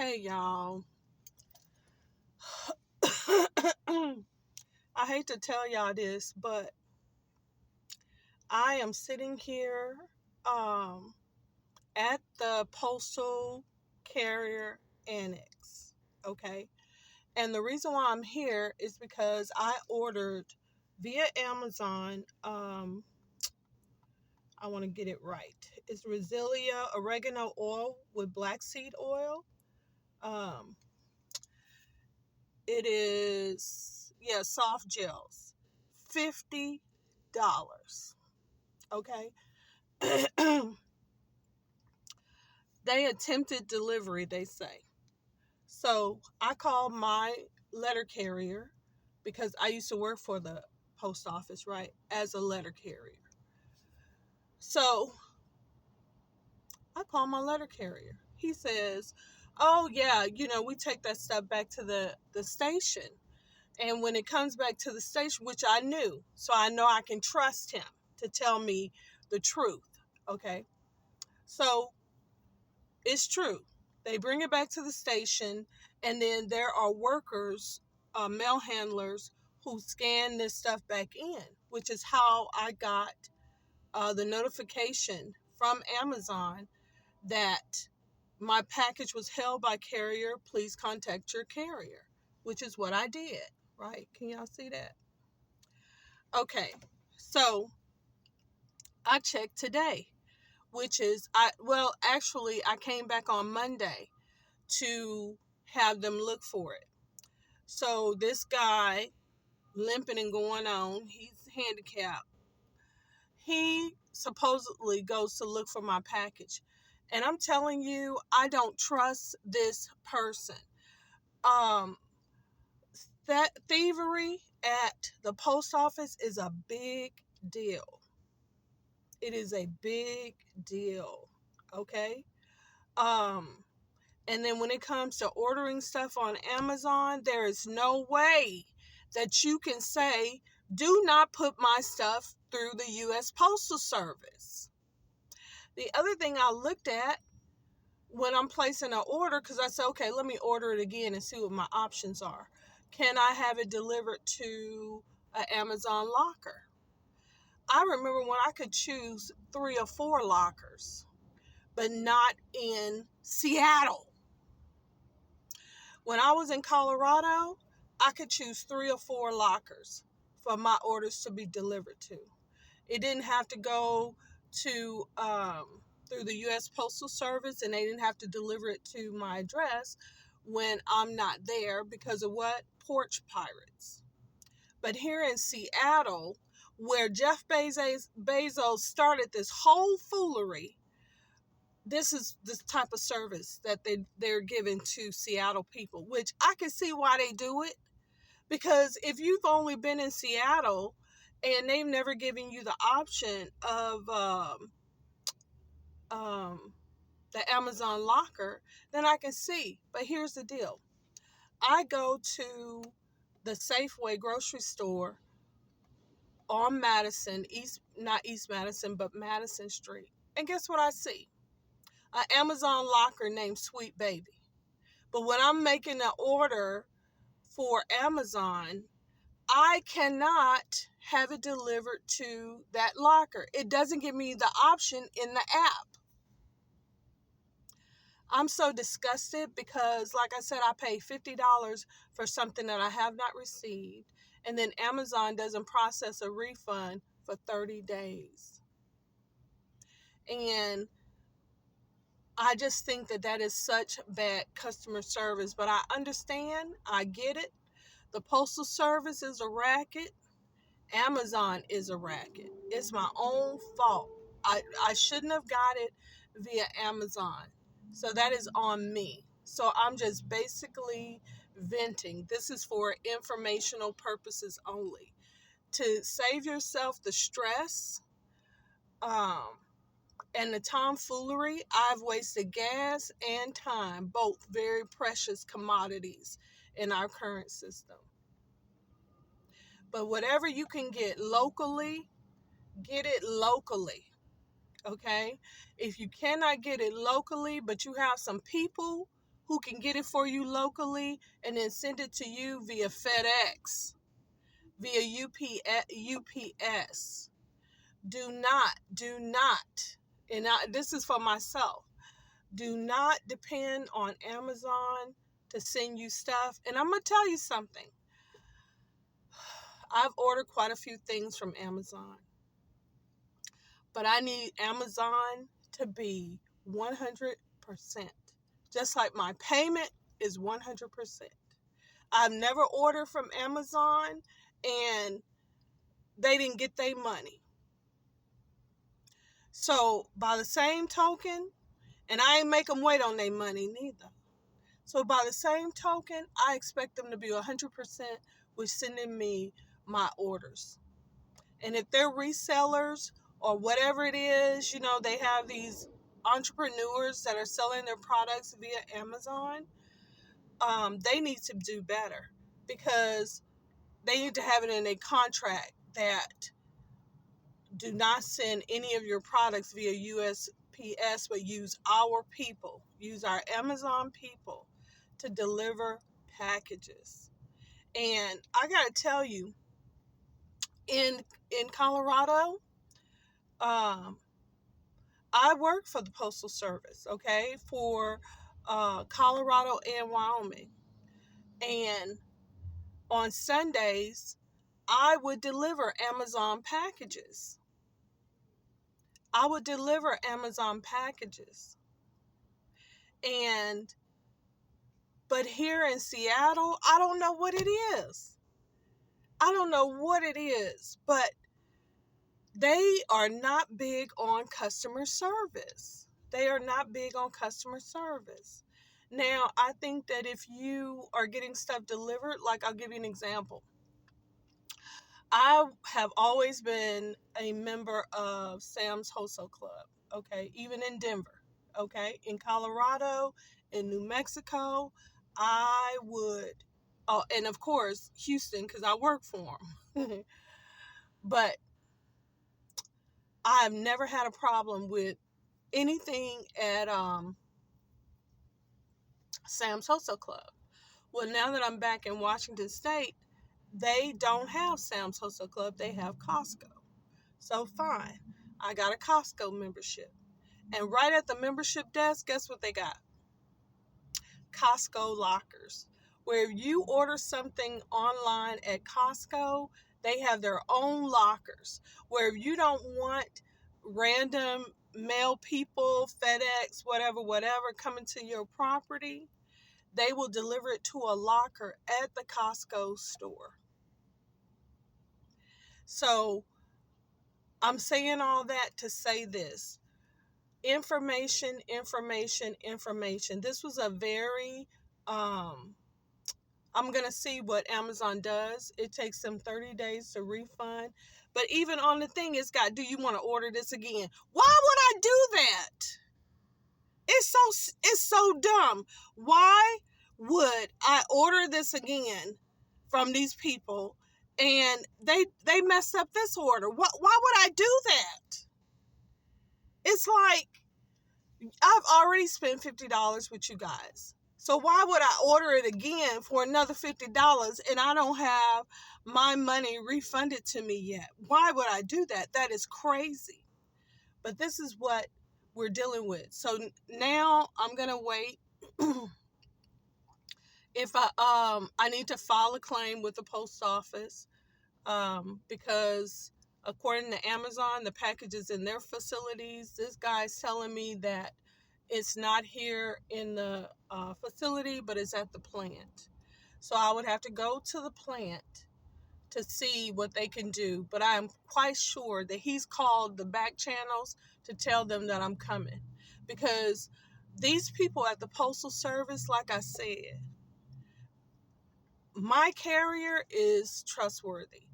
Hey y'all. I hate to tell y'all this, but I am sitting here um at the postal carrier annex. Okay. And the reason why I'm here is because I ordered via Amazon. I want to get it right. It's Rosilia oregano oil with black seed oil. Um it is, yeah, soft gels. $50. Okay. They attempted delivery, they say. So I called my letter carrier because I used to work for the post office, right, as a letter carrier. So I called my letter carrier. He says, oh, yeah, we take that stuff back to the station. And when it comes back to the station, which I knew, so I know I can trust him to tell me the truth. Okay. So it's true. They bring it back to the station, and then there are workers, mail handlers, who scan this stuff back in, which is how I got the notification from Amazon that my package was held by carrier. Please contact your carrier, which is what I did, right? Can y'all see that? Okay, so I checked today, which is, actually, I came back on Monday to have them look for it. So this guy, limping and going on, he's handicapped. He supposedly goes to look for my package. And I'm telling you, I don't trust this person. Um, that thievery at the post office is a big deal. It is a big deal. Okay? Um, And then when it comes to ordering stuff on Amazon, there is no way that you can say, do not put my stuff through the U.S. Postal Service. The other thing I looked at when I'm placing an order, because I said, okay, let me order it again and see what my options are. Can I have it delivered to an Amazon locker? I remember when I could choose 3 or 4 lockers, but not in Seattle. When I was in Colorado, I could choose 3 or 4 lockers for my orders to be delivered to. It didn't have to go to through the U.S. Postal Service, and they didn't have to deliver it to my address when I'm not there because of what? Porch pirates. But here in Seattle, where Jeff Bezos started this whole foolery, this is the type of service that they're giving to Seattle people, which I can see why they do it. Because if you've only been in Seattle and they've never given you the option of um, the Amazon locker, then I can see. But here's the deal. I go to the Safeway grocery store on Madison, not East Madison, but Madison Street. And guess what I see? An Amazon locker named Sweet Baby. But when I'm making an order for Amazon, I cannot have it delivered to that locker. It doesn't give me the option in the app. I'm so disgusted because, like I said, I paid $50 for something that I have not received. And then Amazon doesn't process a refund for 30 days. And I just think that is such bad customer service. But I understand. I get it. The Postal Service is a racket. Amazon is a racket. It's my own fault. I shouldn't have got it via Amazon. So that is on me. So I'm just basically venting. This is for informational purposes only. To save yourself the stress and the tomfoolery, I've wasted gas and time, both very precious commodities in our current system. But whatever you can get locally, get it locally. Okay? If you cannot get it locally, but you have some people who can get it for you locally and then send it to you via FedEx, via UPS. Do not, this is for myself, do not depend on Amazon to send you stuff. And I'm going to tell you something. I've ordered quite a few things from Amazon, but I need Amazon to be 100%. Just like my payment is 100%. I've never ordered from Amazon and they didn't get their money. So by the same token, and I ain't make them wait on their money neither. So by the same token, I expect them to be 100% with sending me my orders. And if they're resellers or whatever it is, they have these entrepreneurs that are selling their products via Amazon. They need to do better, because they need to have it in a contract that do not send any of your products via USPS, but use our Amazon people to deliver packages. And I gotta tell you, in Colorado, I work for the Postal Service, okay, for Colorado and Wyoming. And on Sundays, I would deliver Amazon packages. But here in Seattle, I don't know what it is. But they are not big on customer service. Now, I think that if you are getting stuff delivered, like, I'll give you an example. I have always been a member of Sam's Wholesale Club, okay, even in Denver, okay, in Colorado, in New Mexico, I would, oh, and of course, Houston, because I work for them. But I have never had a problem with anything at Sam's Wholesale Club. Well, now that I'm back in Washington State, they don't have Sam's Wholesale Club. They have Costco. So fine, I got a Costco membership. And right at the membership desk, guess what they got? Costco lockers. Where if you order something online at Costco, they have their own lockers. Where if you don't want random mail people, FedEx, whatever, coming to your property, they will deliver it to a locker at the Costco store. So I'm saying all that to say this. Information. This was a very, I'm going to see what Amazon does. It takes them 30 days to refund. But even on the thing, it's got, do you want to order this again? Why would I do that? It's so dumb. Why would I order this again from these people and they messed up this order? Why would I do that? It's like, I've already spent $50 with you guys. So why would I order it again for another $50 and I don't have my money refunded to me yet? Why would I do that? That is crazy. But this is what we're dealing with. So now I'm going to wait. If I need to file a claim with the post office, because according to Amazon, the packages in their facilities, this guy's telling me that it's not here in the facility, but it's at the plant. So I would have to go to the plant to see what they can do. But I'm quite sure that he's called the back channels to tell them that I'm coming. Because these people at the Postal Service, like I said, my carrier is trustworthy.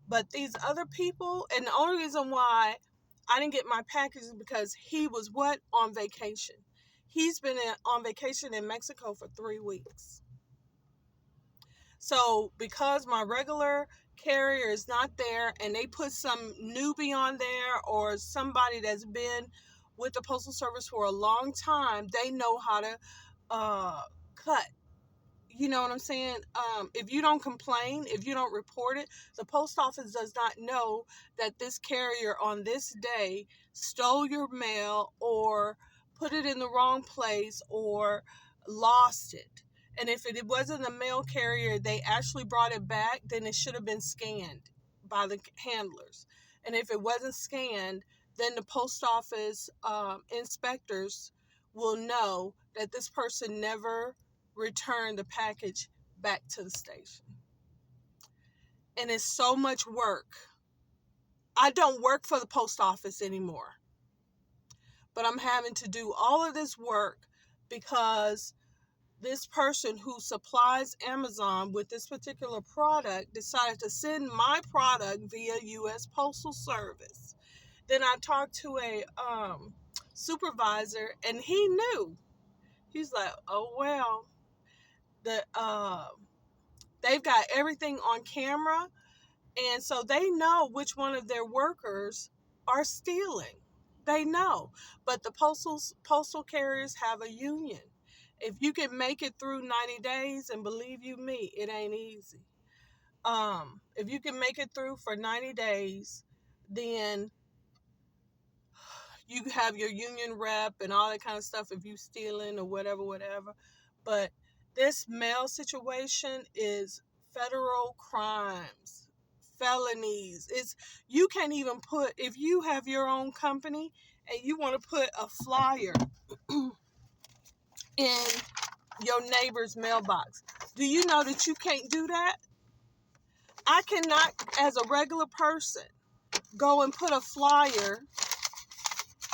But these other people, and the only reason why I didn't get my package is because he was on vacation. He's been on vacation in Mexico for 3 weeks. So because my regular carrier is not there and they put some newbie on there or somebody that's been with the Postal Service for a long time, they know how to cut. You know what I'm saying? If you don't complain, if you don't report it, the post office does not know that this carrier on this day stole your mail or put it in the wrong place or lost it. And if it wasn't a mail carrier, they actually brought it back, then it should have been scanned by the handlers. And if it wasn't scanned, then the post office inspectors will know that this person never return the package back to the station. And it's so much work. I don't work for the post office anymore, but I'm having to do all of this work because this person who supplies Amazon with this particular product decided to send my product via U.S. Postal Service. Then I talked to a supervisor, and he knew. He's like, "Oh well, the they've got everything on camera, and so they know which one of their workers are stealing. They know." But the postal carriers have a union. If you can make it through 90 days, and believe you me, it ain't easy. If you can make it through for 90 days, then you have your union rep and all that kind of stuff if you stealing or whatever. But this mail situation is federal crimes, felonies. It's, you can't even put, if you have your own company and you want to put a flyer in your neighbor's mailbox, do you know that you can't do that? I cannot, as a regular person, go and put a flyer